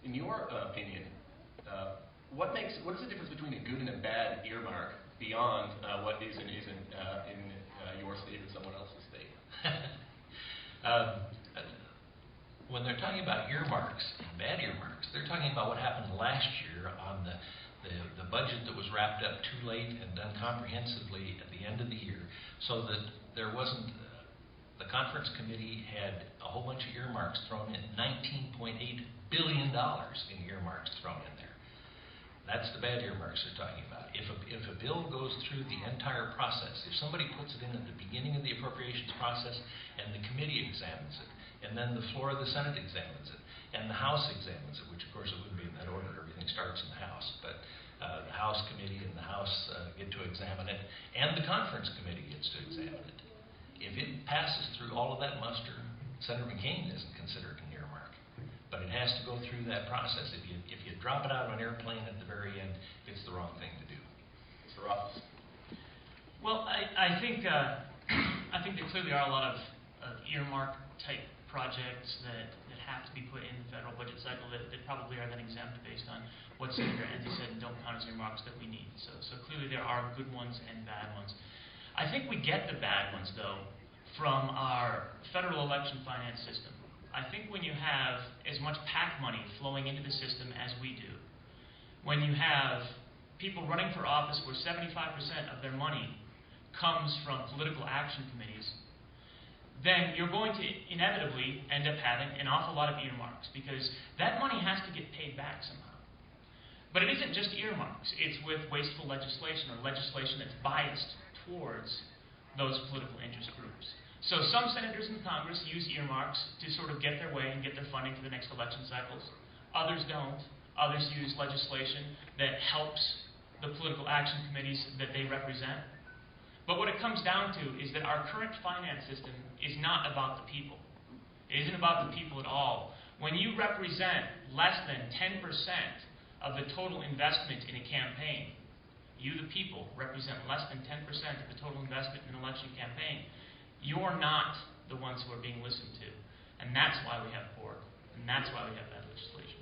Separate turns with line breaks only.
In your opinion, what is the difference between a good and a bad earmark beyond what is and isn't in your state or someone else's state?
When they're talking about earmarks, bad earmarks, they're talking about what happened last year on the budget that was wrapped up too late and done comprehensively at the end of the year, so that there wasn't, the conference committee had a whole bunch of earmarks thrown in, $19.8 billion in earmarks thrown in there. That's the bad earmarks they're talking about. If a bill goes through the entire process, if somebody puts it in at the beginning of the appropriations process and the committee examines it, and then the floor of the Senate examines it, and the House examines it, which of course it wouldn't be in that order, everything starts in the House, but the House committee and the House get to examine it, and the conference committee gets to examine it. If it passes through all of that muster, Senator McCain isn't considered an earmark, but it has to go through that process. If you drop it out of an airplane at the very end, it's the wrong thing to do.
Mr. Rothfuss.
Well, I think there clearly are a lot of earmark type projects that have to be put in the federal budget cycle that probably are then exempt based on what Senator Enzi said and don't count as earmarks that we need. So clearly there are good ones and bad ones. I think we get the bad ones, though, from our federal election finance system. I think when you have as much PAC money flowing into the system as we do, when you have people running for office where 75% of their money comes from political action committees, then you're going to inevitably end up having an awful lot of earmarks, because that money has to get paid back somehow. But it isn't just earmarks. It's with wasteful legislation or legislation that's biased towards those political interest groups. So some senators in Congress use earmarks to sort of get their way and get their funding for the next election cycles. Others don't. Others use legislation that helps the political action committees that they represent. But what it comes down to is that our current finance system is not about the people. It isn't about the people at all. When you represent less than 10% of the total investment in a campaign, you, the people, represent less than 10% of the total investment in an election campaign, you're not the ones who are being listened to. And that's why we have pork, and that's why we have bad legislation.